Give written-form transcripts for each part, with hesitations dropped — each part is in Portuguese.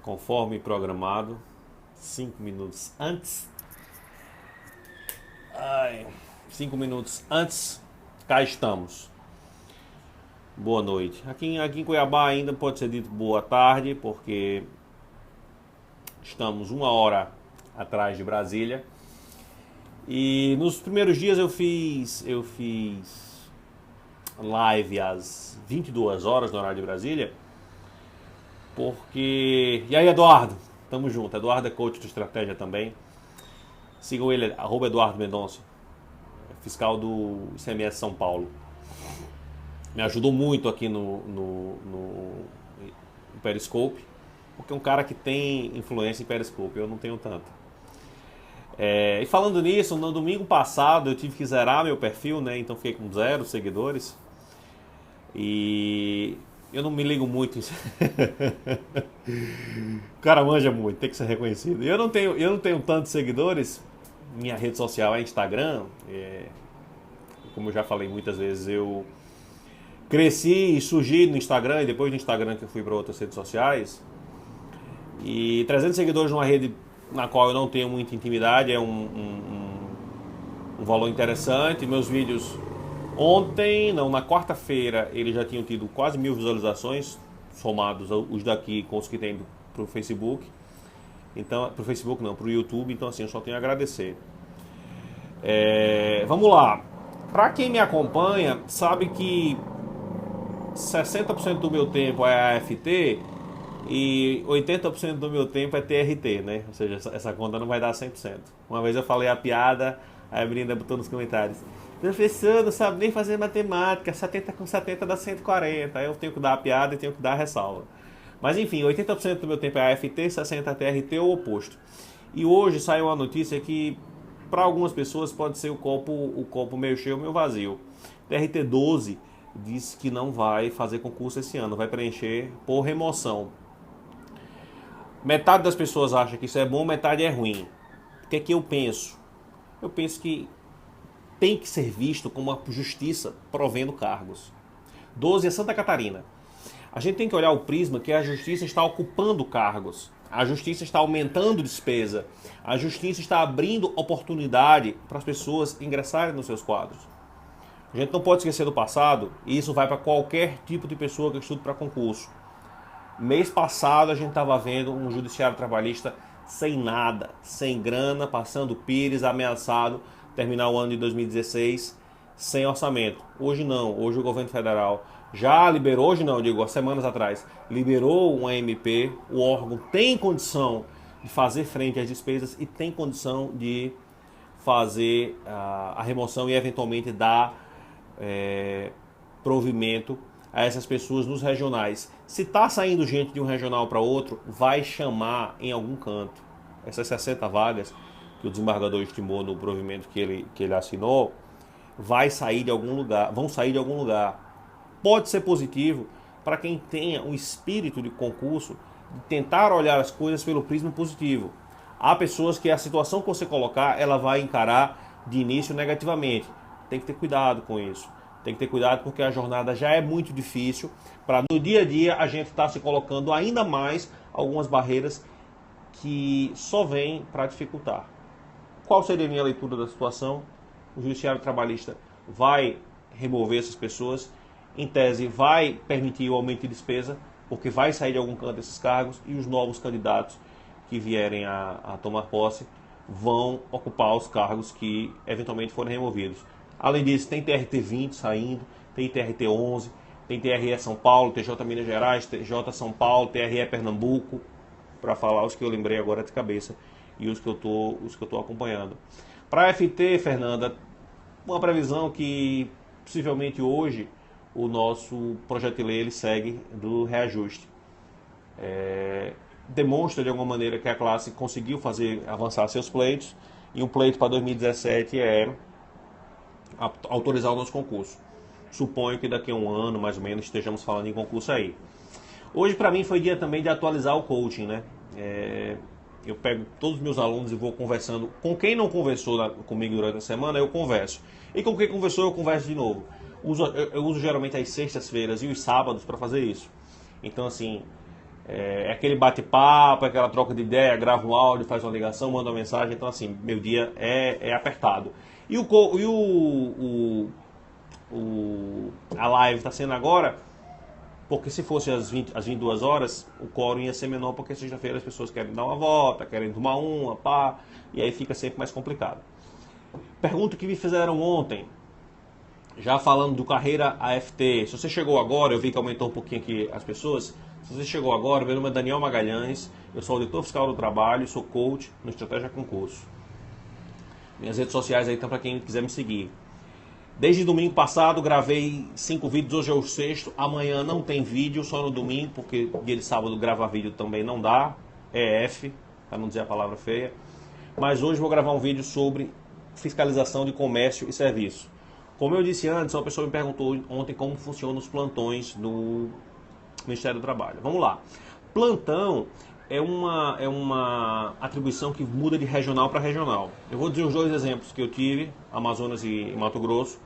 conforme programado, 5 minutos antes. 5 minutos antes, cá estamos. Boa noite. Aqui em Cuiabá ainda pode ser dito boa tarde, porque estamos 1 hora atrás de Brasília. E nos primeiros dias eu fiz live às 22 horas no horário de Brasília. Porque... E aí, Eduardo? Tamo junto. Eduardo é coach de estratégia também. Sigam ele, @Eduardo Mendonça, fiscal do ICMS São Paulo. Me ajudou muito aqui no Periscope, porque é um cara que tem influência em Periscope, eu não tenho tanto. E falando nisso, no domingo passado eu tive que zerar meu perfil, né? Então fiquei com 0 seguidores. E eu não me ligo muito. O cara manja muito, tem que ser reconhecido. Eu não tenho tantos seguidores. Minha rede social é Instagram. Como eu já falei muitas vezes, eu cresci e surgi no Instagram, e depois do Instagram que eu fui para outras redes sociais. E 300 seguidores numa rede na qual eu não tenho muita intimidade é um valor interessante. Meus vídeos na quarta-feira, eles já tinham tido quase 1000 visualizações, somados os daqui com os que tem pro Facebook. Então, pro Facebook não, pro YouTube. Então assim, eu só tenho a agradecer. Vamos lá. Para quem me acompanha, sabe que 60% do meu tempo é AFT e 80% do meu tempo é TRT, né? Ou seja, essa conta não vai dar 100%. Uma vez eu falei a piada, a Brinda botou nos comentários: professor, não sabe nem fazer matemática, 70 com 70 dá 140. Aí eu tenho que dar a piada e tenho que dar a ressalva. Mas enfim, 80% do meu tempo é AFT, 60% é TRT ou o oposto. E hoje saiu uma notícia que para algumas pessoas pode ser o copo meio cheio ou meio vazio. TRT 12 disse que não vai fazer concurso esse ano, vai preencher por remoção. Metade das pessoas acha que isso é bom, metade é ruim. O que é que eu penso? Eu penso que tem que ser visto como uma justiça provendo cargos. 12 é Santa Catarina. A gente tem que olhar o prisma que a justiça está ocupando cargos. A justiça está aumentando despesa. A justiça está abrindo oportunidade para as pessoas ingressarem nos seus quadros. A gente não pode esquecer do passado, e isso vai para qualquer tipo de pessoa que estude para concurso. Mês passado a gente estava vendo um judiciário trabalhista sem nada, sem grana, passando pires, ameaçado terminar o ano de 2016 sem orçamento. Hoje não, hoje o governo federal já liberou, hoje não, digo, há semanas atrás, liberou um MP, o órgão tem condição de fazer frente às despesas e tem condição de fazer a remoção e eventualmente dar provimento a essas pessoas nos regionais. Se está saindo gente de um regional para outro, vai chamar em algum canto. Essas 60 vagas que o desembargador estimou no provimento que ele assinou, vão sair de algum lugar. Pode ser positivo para quem tenha um espírito de concurso, de tentar olhar as coisas pelo prisma positivo. Há pessoas que a situação que você colocar, ela vai encarar de início negativamente. Tem que ter cuidado com isso. Tem que ter cuidado porque a jornada já é muito difícil. Para no dia a dia a gente estar se colocando ainda mais algumas barreiras que só vêm para dificultar. Qual seria a minha leitura da situação? O judiciário trabalhista vai remover essas pessoas. Em tese, vai permitir o aumento de despesa, porque vai sair de algum canto esses cargos e os novos candidatos que vierem a tomar posse vão ocupar os cargos que eventualmente forem removidos. Além disso, tem TRT 20 saindo, tem TRT 11, tem TRE São Paulo, TJ Minas Gerais, TJ São Paulo, TRE Pernambuco, para falar os que eu lembrei agora de cabeça e os que eu tô acompanhando. Para a FT, Fernanda, uma previsão que possivelmente hoje o nosso projeto de lei ele segue do reajuste. Demonstra de alguma maneira que a classe conseguiu avançar seus pleitos, e um pleito para 2017 é autorizar o nosso concurso. Suponho que daqui a um ano, mais ou menos, estejamos falando em concurso aí. Hoje, para mim, foi dia também de atualizar o coaching, né? Eu pego todos os meus alunos e vou conversando. Com quem não conversou comigo durante a semana, eu converso. E com quem conversou, eu converso de novo. Eu uso geralmente as sextas-feiras e os sábados para fazer isso. Então, assim, É aquele bate-papo, aquela troca de ideia, grava um áudio, faz uma ligação, manda uma mensagem. Então, assim, meu dia é apertado. E a live está sendo agora, porque se fosse às 22 horas, o quórum ia ser menor, porque sexta-feira as pessoas querem dar uma volta, querem tomar uma, pá, e aí fica sempre mais complicado. Pergunta que me fizeram ontem, já falando do Carreira AFT. Se você chegou agora, eu vi que aumentou um pouquinho aqui as pessoas. Se você chegou agora, meu nome é Daniel Magalhães, eu sou auditor fiscal do trabalho, sou coach no Estratégia Concurso. Minhas redes sociais aí estão para quem quiser me seguir. Desde domingo passado gravei 5 vídeos, hoje é o 6º. Amanhã não tem vídeo, só no domingo, porque dia de sábado gravar vídeo também não dá. É F, para não dizer a palavra feia. Mas hoje vou gravar um vídeo sobre fiscalização de comércio e serviço. Como eu disse antes, uma pessoa me perguntou ontem como funcionam os plantões do Ministério do Trabalho. Vamos lá. Plantão é uma atribuição que muda de regional para regional. Eu vou dizer os 2 exemplos que eu tive, Amazonas e Mato Grosso,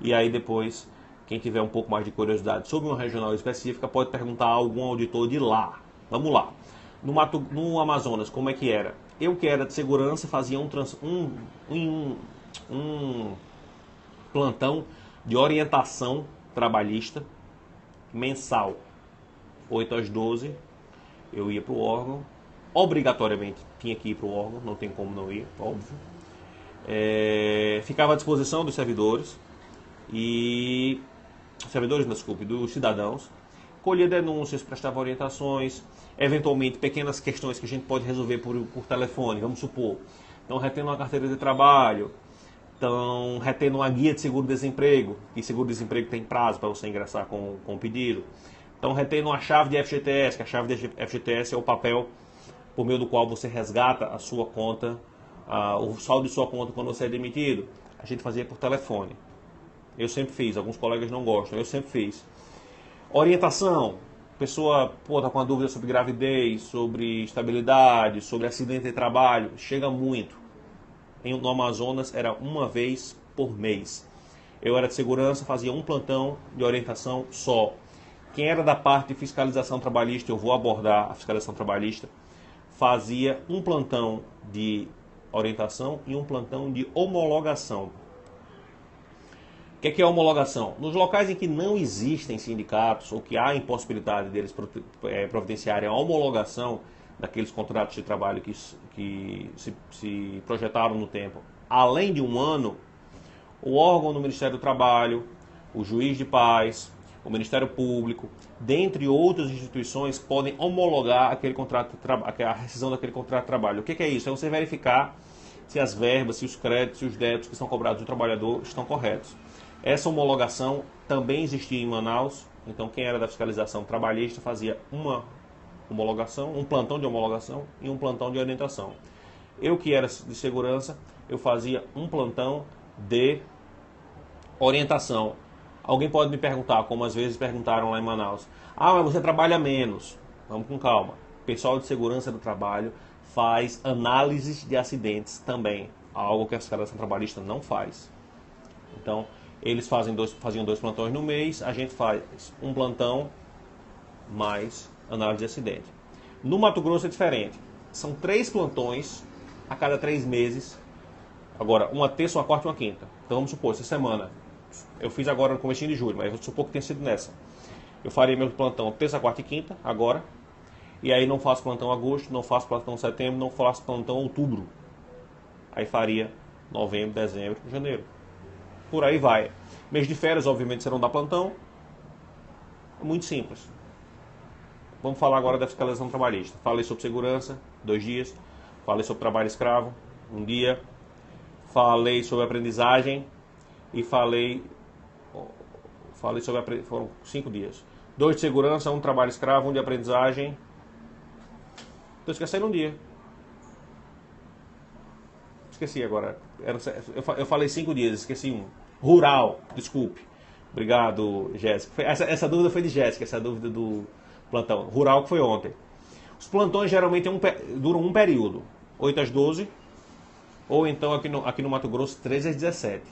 e aí depois, quem tiver um pouco mais de curiosidade sobre uma regional específica, pode perguntar a algum auditor de lá. Vamos lá. No Amazonas, como é que era? Eu que era de segurança fazia um plantão de orientação trabalhista mensal, 8 às 12, eu ia para o órgão, obrigatoriamente tinha que ir para o órgão, não tem como não ir, óbvio. Ficava à disposição dos servidores, dos cidadãos, colhia denúncias, prestava orientações, eventualmente pequenas questões que a gente pode resolver por telefone, vamos supor. Então, retendo uma carteira de trabalho, então, retendo uma guia de seguro-desemprego, e seguro-desemprego tem prazo para você ingressar com o pedido. Então, retendo uma chave de FGTS, que a chave de FGTS é o papel por meio do qual você resgata a sua conta, o saldo de sua conta quando você é demitido. A gente fazia por telefone. Eu sempre fiz, alguns colegas não gostam, eu sempre fiz. Orientação, pessoa está com uma dúvida sobre gravidez, sobre estabilidade, sobre acidente de trabalho, chega muito. No Amazonas era uma vez por mês. Eu era de segurança, fazia um plantão de orientação só. Quem era da parte de fiscalização trabalhista, eu vou abordar a fiscalização trabalhista, fazia um plantão de orientação e um plantão de homologação. O que é homologação? Nos locais em que não existem sindicatos ou que há impossibilidade deles providenciarem a homologação daqueles contratos de trabalho que se projetaram no tempo, além de um ano, o órgão do Ministério do Trabalho, o juiz de paz, o Ministério Público, dentre outras instituições, podem homologar aquele contrato, a rescisão daquele contrato de trabalho. O que é isso? É você verificar se as verbas, se os créditos, se os débitos que são cobrados do trabalhador estão corretos. Essa homologação também existia em Manaus, então quem era da fiscalização trabalhista fazia uma homologação, um plantão de homologação e um plantão de orientação. Eu que era de segurança, eu fazia um plantão de orientação. Alguém pode me perguntar, como às vezes perguntaram lá em Manaus, mas você trabalha menos. Vamos com calma. O pessoal de segurança do trabalho faz análises de acidentes também, algo que a fiscalização trabalhista não faz. Então, eles faziam 2 plantões no mês, a gente faz um plantão mais análise de acidente. No Mato Grosso é diferente. São 3 plantões a cada 3 meses. Agora, uma terça, uma quarta e uma quinta. Então vamos supor, essa semana, eu fiz agora no começo de julho, mas vou supor que tenha sido nessa. Eu faria meu plantão terça, quarta e quinta, agora. E aí não faço plantão agosto, não faço plantão setembro, não faço plantão outubro. Aí faria novembro, dezembro, janeiro. Por aí vai. Mês de férias, obviamente, você não dá plantão. É muito simples. Vamos falar agora da fiscalização trabalhista. Falei sobre segurança, 2 dias. Falei sobre trabalho escravo, 1 dia. Falei sobre aprendizagem e falei sobre foram 5 dias. 2 de segurança, 1 de trabalho escravo, 1 de aprendizagem. Estou esquecendo 1 dia. Esqueci agora. Eu falei 5 dias, esqueci 1. Rural, desculpe. Obrigado, Jéssica. Essa dúvida foi de Jéssica, essa dúvida do plantão. Rural que foi ontem. Os plantões geralmente duram um período. 8 às 12. Ou então aqui no Mato Grosso, 13 às 17.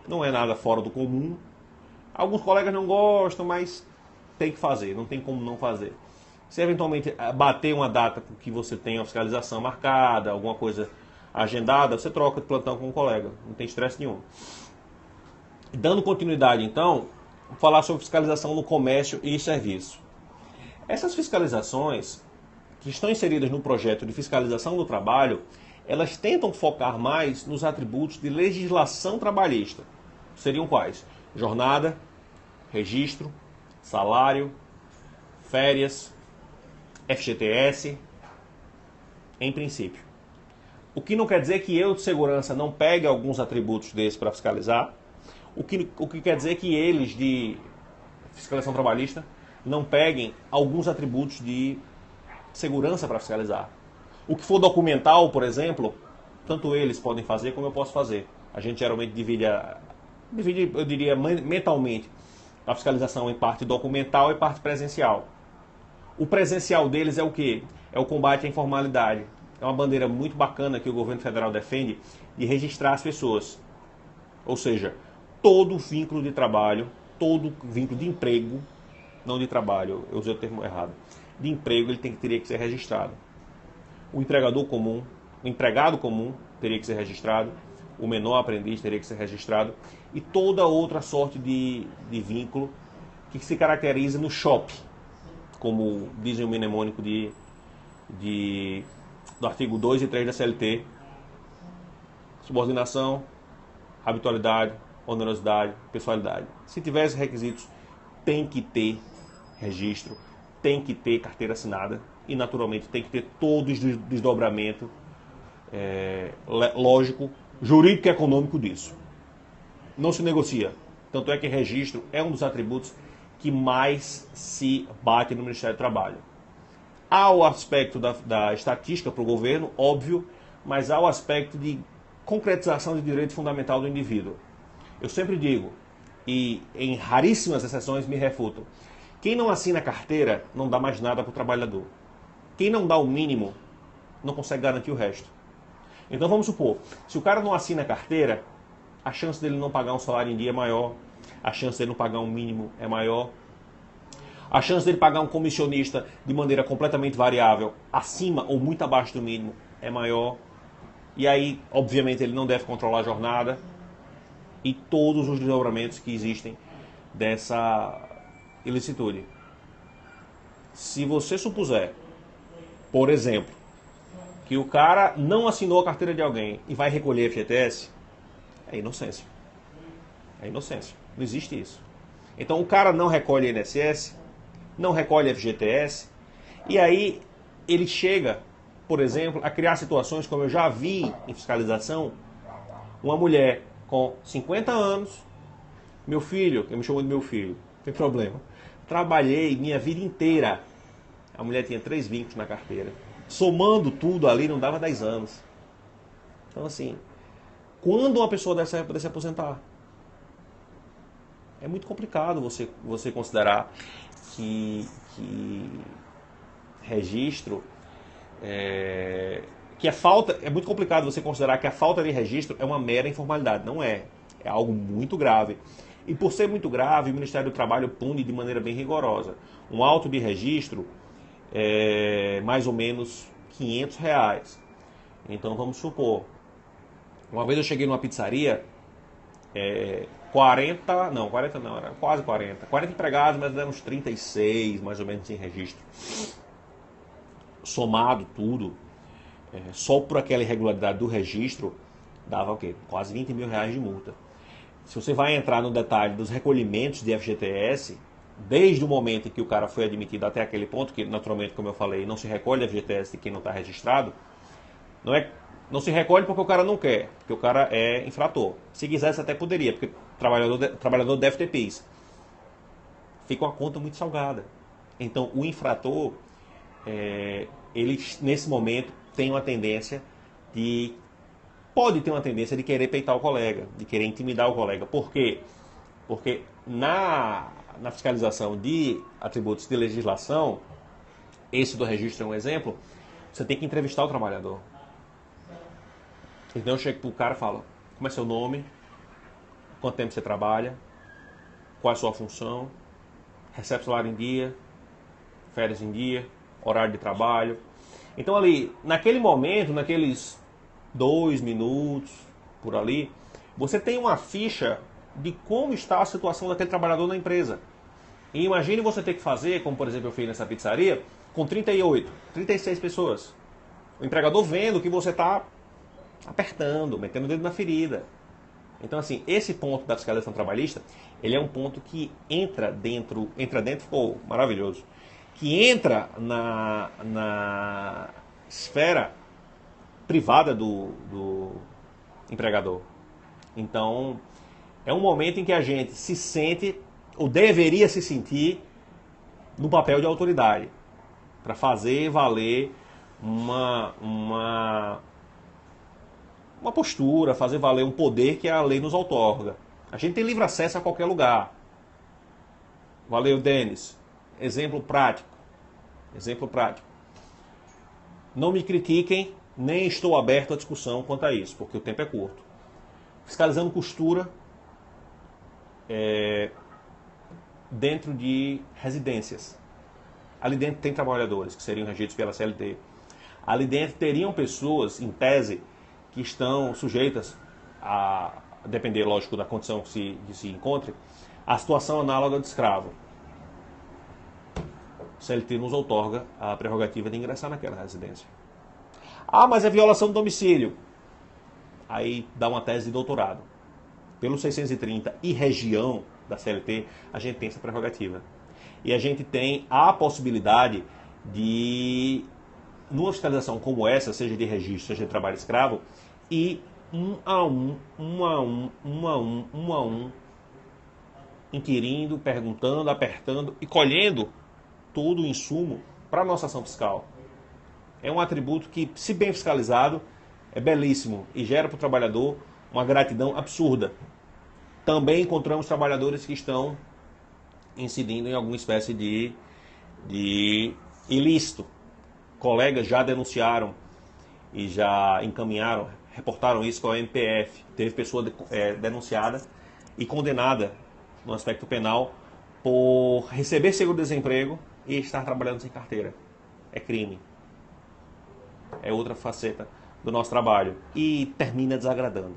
Não é nada fora do comum. Alguns colegas não gostam, mas tem que fazer. Não tem como não fazer. Se eventualmente bater uma data que você tem a fiscalização marcada, alguma coisa agendada, você troca de plantão com um colega, não tem estresse nenhum. Dando continuidade, então, vou falar sobre fiscalização no comércio e serviço. Essas fiscalizações, que estão inseridas no projeto de fiscalização do trabalho, elas tentam focar mais nos atributos de legislação trabalhista. Seriam quais? Jornada, registro, salário, férias, FGTS, em princípio. O que não quer dizer que eu, de segurança, não pegue alguns atributos desses para fiscalizar. O que quer dizer que eles, de fiscalização trabalhista, não peguem alguns atributos de segurança para fiscalizar. O que for documental, por exemplo, tanto eles podem fazer como eu posso fazer. A gente geralmente divide, eu diria, mentalmente, a fiscalização em parte documental e parte presencial. O presencial deles é o quê? É o combate à informalidade. É uma bandeira muito bacana que o governo federal defende de registrar as pessoas. Ou seja, todo vínculo de trabalho, todo vínculo de emprego, não de trabalho, eu usei o termo errado, de emprego, ele teria que ser registrado. O empregador comum, o empregado comum teria que ser registrado, o menor aprendiz teria que ser registrado e toda outra sorte de vínculo que se caracteriza no SHOP, como dizem o mnemônico do artigo 2 e 3 da CLT: subordinação, habitualidade, onerosidade, pessoalidade. Se tiver esses requisitos, tem que ter registro, tem que ter carteira assinada e, naturalmente, tem que ter todo o desdobramento lógico, jurídico e econômico disso. Não se negocia. Tanto é que registro é um dos atributos que mais se bate no Ministério do Trabalho. Há o aspecto da estatística para o governo, óbvio, mas há o aspecto de concretização de direito fundamental do indivíduo. Eu sempre digo, e em raríssimas exceções me refutam, quem não assina carteira não dá mais nada para o trabalhador. Quem não dá o mínimo não consegue garantir o resto. Então vamos supor, se o cara não assina carteira, a chance dele não pagar um salário em dia é maior, a chance dele não pagar um mínimo é maior, a chance dele pagar um comissionista de maneira completamente variável, acima ou muito abaixo do mínimo, é maior. E aí, obviamente, ele não deve controlar a jornada e todos os desdobramentos que existem dessa ilicitude. Se você supuser, por exemplo, que o cara não assinou a carteira de alguém e vai recolher FGTS, é inocência. É inocência. Não existe isso. Então o cara não recolhe INSS, não recolhe FGTS, e aí ele chega, por exemplo, a criar situações como eu já vi em fiscalização, uma mulher com 50 anos, meu filho, que me chamou de meu filho, não tem problema, trabalhei minha vida inteira, a mulher tinha 3 vínculos na carteira, somando tudo ali não dava 10 anos. Então assim, quando uma pessoa dessa vai poder se aposentar? É muito complicado você considerar que registro, que a falta, é muito complicado você considerar que a falta de registro é uma mera informalidade. Não é. É algo muito grave. E por ser muito grave, o Ministério do Trabalho pune de maneira bem rigorosa. Um auto de registro é mais ou menos R$ 500. Então vamos supor, uma vez eu cheguei numa pizzaria, 40 não, era quase 40 empregados, mas eram uns 36, mais ou menos, em registro. Somado tudo, só por aquela irregularidade do registro, dava o quê? Quase R$ 20 mil de multa. Se você vai entrar no detalhe dos recolhimentos de FGTS, desde o momento em que o cara foi admitido até aquele ponto, que naturalmente, como eu falei, não se recolhe FGTS de quem não está registrado, não se recolhe porque o cara não quer, porque o cara é infrator. Se quisesse até poderia, porque o trabalhador deve ter PIS. Fica uma conta muito salgada. Então o infrator, ele nesse momento tem uma tendência pode ter uma tendência de querer peitar o colega, de querer intimidar o colega. Por quê? Porque na fiscalização de atributos de legislação, esse do registro é um exemplo, você tem que entrevistar o trabalhador. Então eu chego pro cara e falo, como é seu nome, quanto tempo você trabalha, qual é a sua função, recebe salário em dia, férias em dia, horário de trabalho. Então ali, naquele momento, naqueles 2 minutos por ali, você tem uma ficha de como está a situação daquele trabalhador na empresa. E imagine você ter que fazer, como por exemplo eu fiz nessa pizzaria, com 38, 36 pessoas. O empregador vendo que você está apertando, metendo o dedo na ferida. Então assim, esse ponto da fiscalização trabalhista, ele é um ponto que entra dentro, ficou maravilhoso, que entra na esfera privada do empregador. Então, é um momento em que a gente se sente, ou deveria se sentir, no papel de autoridade, para fazer valer uma postura, fazer valer um poder que a lei nos outorga. A gente tem livre acesso a qualquer lugar. Valeu, Denis. Exemplo prático. Exemplo prático. Não me critiquem, nem estou aberto à discussão quanto a isso, porque o tempo é curto. Fiscalizando costura dentro de residências. Ali dentro tem trabalhadores que seriam regidos pela CLT. Ali dentro teriam pessoas, em tese, que estão sujeitas a depender, lógico, da condição que se encontre, a situação análoga de escravo. O CLT nos outorga a prerrogativa de ingressar naquela residência. Ah, mas é violação do domicílio. Aí dá uma tese de doutorado. Pelo 630 e região da CLT, a gente tem essa prerrogativa. E a gente tem a possibilidade de, numa fiscalização como essa, seja de registro, seja de trabalho escravo, e um a um, inquirindo, perguntando, apertando e colhendo todo o insumo para a nossa ação fiscal. É um atributo que, se bem fiscalizado, é belíssimo e gera para o trabalhador uma gratidão absurda. Também encontramos trabalhadores que estão incidindo em alguma espécie de ilícito. Colegas já denunciaram e já encaminharam, reportaram isso com a MPF. Teve pessoa denunciada e condenada no aspecto penal por receber seguro-desemprego e estar trabalhando sem carteira. É crime. É outra faceta do nosso trabalho. E termina desagradando.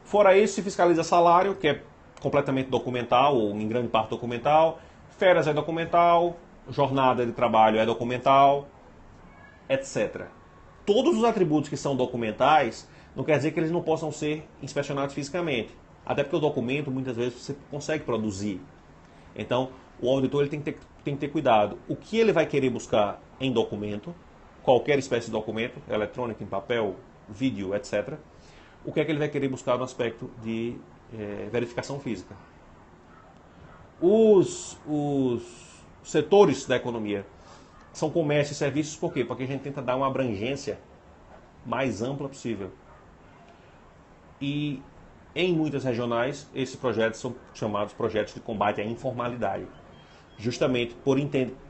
Fora isso, se fiscaliza salário, que é completamente documental, ou em grande parte documental. Férias é documental. Jornada de trabalho é documental, etc. Todos os atributos que são documentais, não quer dizer que eles não possam ser inspecionados fisicamente. Até porque o documento, muitas vezes, você consegue produzir. Então, o auditor ele tem que ter cuidado. O que ele vai querer buscar em documento, qualquer espécie de documento, eletrônico, em papel, vídeo, etc. O que é que ele vai querer buscar no aspecto de verificação física. Os setores da economia são comércio e serviços, por quê? Porque a gente tenta dar uma abrangência mais ampla possível. E em muitas regionais, esses projetos são chamados projetos de combate à informalidade. Justamente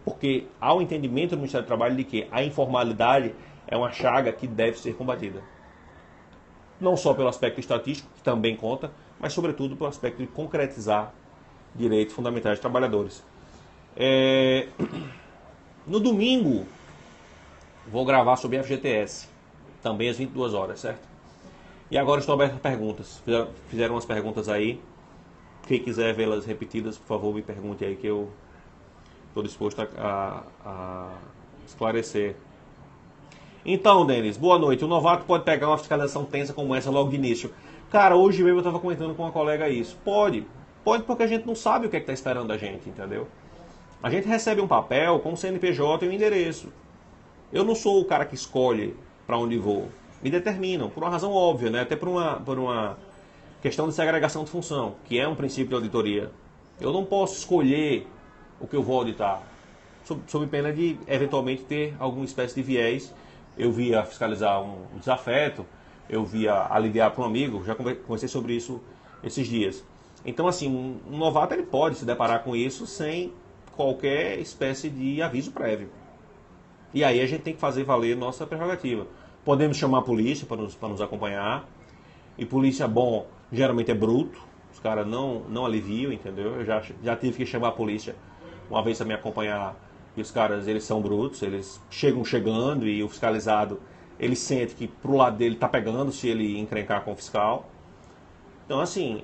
porque há o entendimento do Ministério do Trabalho de que a informalidade é uma chaga que deve ser combatida. Não só pelo aspecto estatístico, que também conta, mas sobretudo pelo aspecto de concretizar direitos fundamentais dos trabalhadores. No domingo, vou gravar sobre FGTS, também às 22 horas, certo? E agora estou aberto a perguntas. Fizeram umas perguntas aí. Quem quiser vê-las repetidas, por favor, me pergunte aí que eu estou disposto a esclarecer. Então, Denis, boa noite. O novato pode pegar uma fiscalização tensa como essa logo de início? Cara, hoje mesmo eu estava comentando com uma colega isso. Pode porque a gente não sabe o que é que está esperando a gente, entendeu? A gente recebe um papel com o CNPJ e o endereço. Eu não sou o cara que escolhe para onde vou. Me determinam, por uma razão óbvia, né? Até por uma questão de segregação de função, que é um princípio de auditoria. Eu não posso escolher o que eu vou auditar, sob pena de, eventualmente, ter alguma espécie de viés. Eu via fiscalizar um desafeto, eu via aliviar para um amigo, já conversei sobre isso esses dias. Então, assim, um novato ele pode se deparar com isso sem qualquer espécie de aviso prévio. E aí a gente tem que fazer valer nossa prerrogativa. Podemos chamar a polícia para nos acompanhar. E polícia, bom, geralmente é bruto. Os caras não aliviam, entendeu? Eu já tive que chamar a polícia uma vez para me acompanhar E os caras, eles são brutos, eles chegam chegando e o fiscalizado, ele sente que pro lado dele tá pegando se ele encrencar com o fiscal. Então, assim,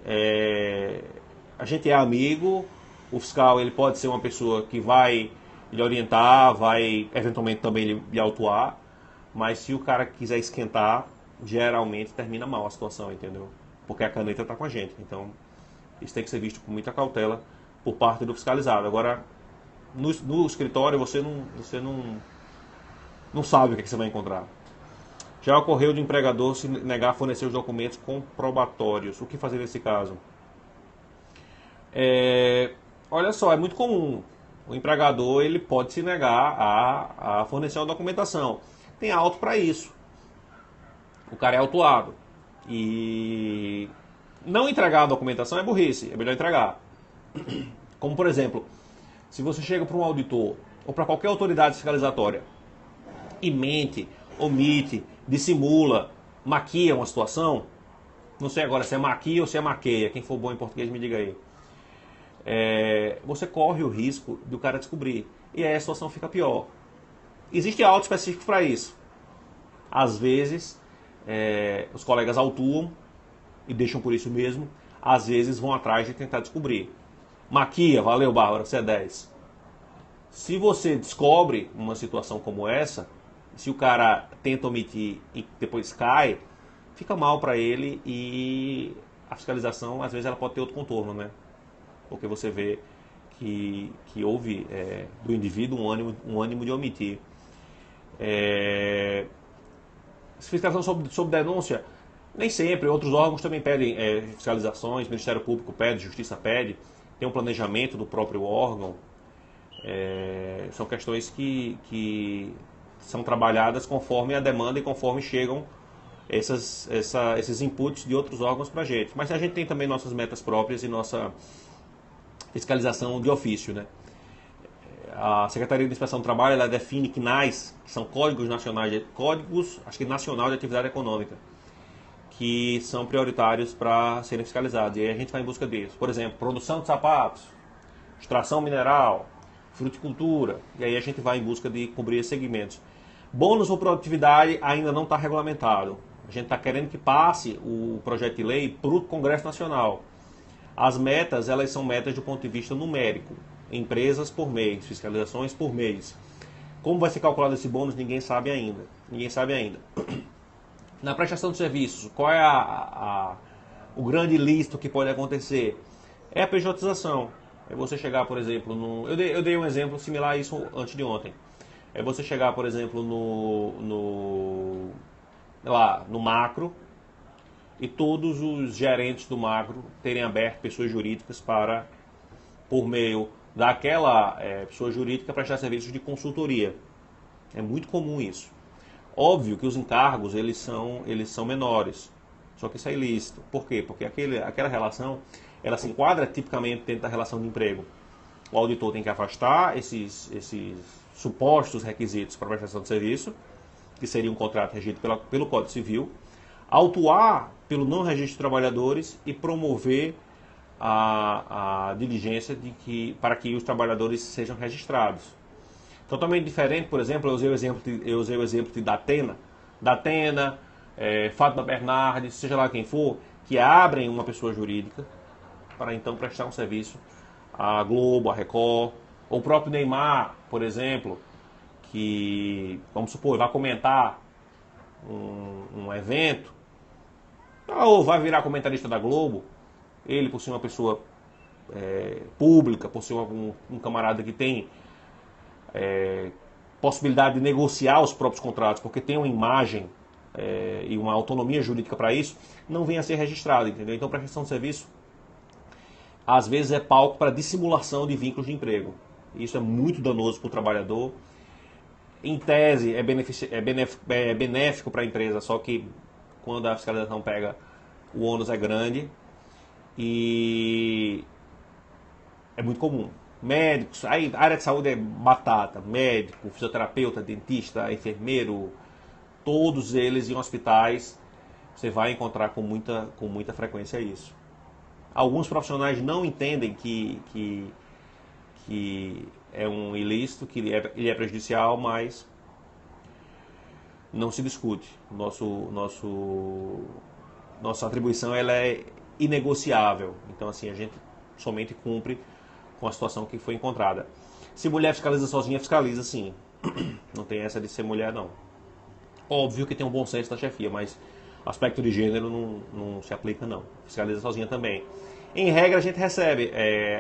a gente é amigo, o fiscal ele pode ser uma pessoa que vai lhe orientar, vai eventualmente também lhe autuar, mas se o cara quiser esquentar, geralmente termina mal a situação, entendeu? Porque a caneta tá com a gente. Então, isso tem que ser visto com muita cautela por parte do fiscalizado. Agora, no escritório você não sabe o que você vai encontrar. Já ocorreu de empregador se negar a fornecer os documentos comprobatórios. O que fazer nesse caso? Olha só, é muito comum. O empregador ele pode se negar a fornecer uma documentação. Tem auto para isso. O cara é autuado. E não entregar a documentação é burrice. É melhor entregar. Como, por exemplo, se você chega para um auditor ou para qualquer autoridade fiscalizatória e mente, omite, dissimula, maquia uma situação, não sei agora se é maquia ou se é maqueia, quem for bom em português me diga aí, você corre o risco do cara descobrir, e aí a situação fica pior. Existe auto específico para isso. Às vezes os colegas autuam e deixam por isso mesmo, às vezes vão atrás de tentar descobrir. Maquia, valeu Bárbara, você é 10. Se você descobre uma situação como essa, se o cara tenta omitir e depois cai, fica mal para ele e a fiscalização, às vezes, ela pode ter outro contorno, né? Porque você vê que houve do indivíduo um ânimo de omitir. Fiscalização sob denúncia, nem sempre. Outros órgãos também pedem fiscalizações, o Ministério Público pede, Justiça pede, tem um planejamento do próprio órgão. São questões que são trabalhadas conforme a demanda e conforme chegam esses inputs de outros órgãos para a gente. Mas a gente tem também nossas metas próprias e nossa fiscalização de ofício, né? A Secretaria de Inspeção do Trabalho ela define CNAES, que são códigos nacionais, acho que nacional de atividade econômica, que são prioritários para serem fiscalizados. E aí a gente vai em busca deles. Por exemplo, produção de sapatos, extração mineral, fruticultura, e aí a gente vai em busca de cobrir esses segmentos. Bônus por produtividade ainda não está regulamentado. A gente está querendo que passe o projeto de lei para o Congresso Nacional. As metas, elas são metas do ponto de vista numérico. Empresas por mês, fiscalizações por mês. Como vai ser calculado esse bônus, ninguém sabe ainda. Ninguém sabe ainda. Na prestação de serviços, qual é o grande ilícito que pode acontecer? É a pejotização. É você chegar, por exemplo, eu dei um exemplo similar a isso antes de ontem. É você chegar, por exemplo, no macro e todos os gerentes do macro terem aberto pessoas jurídicas para, por meio daquela pessoa jurídica, prestar serviços de consultoria. É muito comum isso. Óbvio que os encargos eles são menores, só que isso é ilícito. Por quê? Porque aquela relação ela se enquadra tipicamente dentro da relação de emprego. O auditor tem que afastar esses supostos requisitos para prestação de serviço, que seria um contrato regido pelo Código Civil, autuar pelo não registro de trabalhadores e promover a diligência para que os trabalhadores sejam registrados. Totalmente diferente, por exemplo, eu usei o exemplo de Datena, Fátima Bernardes, seja lá quem for, que abrem uma pessoa jurídica para então prestar um serviço à Globo, à Record, ou o próprio Neymar, por exemplo, que, vamos supor, vai comentar um evento, ou vai virar comentarista da Globo, ele por ser uma pessoa pública, por ser um camarada que tem possibilidade de negociar os próprios contratos, porque tem uma imagem e uma autonomia jurídica para isso, não vem a ser registrado, entendeu? Então, prestação de serviço, às vezes, é palco para dissimulação de vínculos de emprego. Isso é muito danoso para o trabalhador. Em tese, é benéfico para a empresa, só que quando a fiscalização pega, o ônus é grande e é muito comum. Médicos, a área de saúde é batata, médico, fisioterapeuta, dentista, enfermeiro, todos eles em hospitais, você vai encontrar com muita frequência isso. Alguns profissionais não entendem que que é um ilícito, que ele é prejudicial, mas não se discute. Nossa atribuição ela é inegociável. Então, assim, a gente somente cumpre com a situação que foi encontrada. Se mulher fiscaliza sozinha, fiscaliza sim. Não tem essa de ser mulher, não. Óbvio que tem um bom senso da chefia, mas aspecto de gênero não se aplica, não. Fiscaliza sozinha também. Em regra, a gente recebe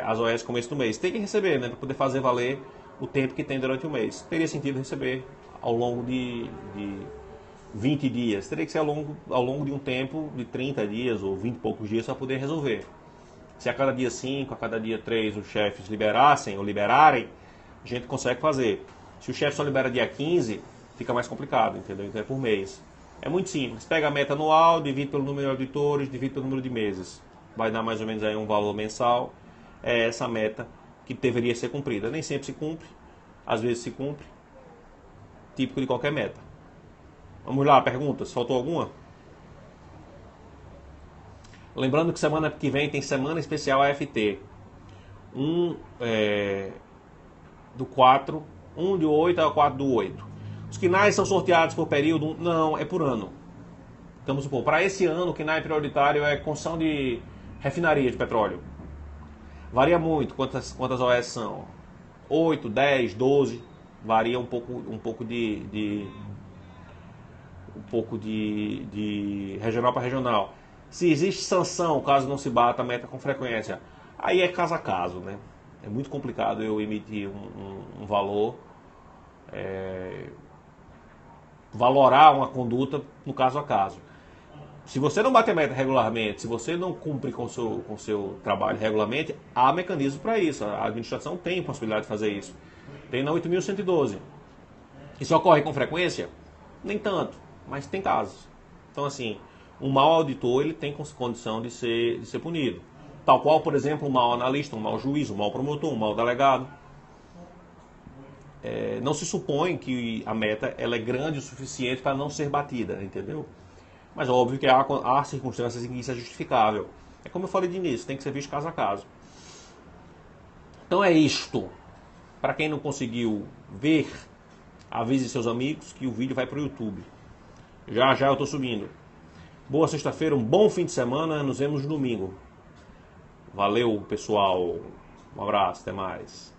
as OS no começo do mês. Tem que receber, né? Para poder fazer valer o tempo que tem durante o mês. Teria sentido receber ao longo de 20 dias. Teria que ser ao longo de um tempo de 30 dias ou 20 e poucos dias para poder resolver. Se a cada dia 5, a cada dia 3 os chefes liberassem ou liberarem, a gente consegue fazer. Se o chefe só libera dia 15, fica mais complicado, entendeu? Então é por mês. É muito simples. Pega a meta anual, divide pelo número de auditores, divide pelo número de meses. Vai dar mais ou menos aí um valor mensal. É essa meta que deveria ser cumprida. Nem sempre se cumpre, às vezes se cumpre. Típico de qualquer meta. Vamos lá, perguntas. Faltou alguma? Lembrando que semana que vem tem semana especial AFT. Do 4, 1 de 8 ao 4 do 8. Os KNAIs são sorteados por período? Não, é por ano. Vamos supor, para esse ano o KNAI prioritário é construção de refinaria de petróleo. Varia muito quantas OS são. 8, 10, 12. Varia um pouco de regional para regional. Se existe sanção, caso não se bata a meta com frequência, aí é caso a caso, né? É muito complicado eu emitir um valor, valorar uma conduta no caso a caso. Se você não bate a meta regularmente, se você não cumpre com o seu trabalho regularmente, há mecanismo para isso. A administração tem possibilidade de fazer isso. Tem na 8.112. Isso ocorre com frequência? Nem tanto, mas tem casos. Então, assim, um mau auditor ele tem condição de ser punido. Tal qual, por exemplo, um mau analista, um mau juiz, um mau promotor, um mau delegado. Não se supõe que a meta ela é grande o suficiente para não ser batida, entendeu? Mas é óbvio que há circunstâncias em que isso é justificável. É como eu falei de início, tem que ser visto caso a caso. Então é isto. Para quem não conseguiu ver, avise seus amigos que o vídeo vai para o YouTube. Já eu estou subindo. Boa sexta-feira, um bom fim de semana. Nos vemos no domingo. Valeu, pessoal. Um abraço, até mais.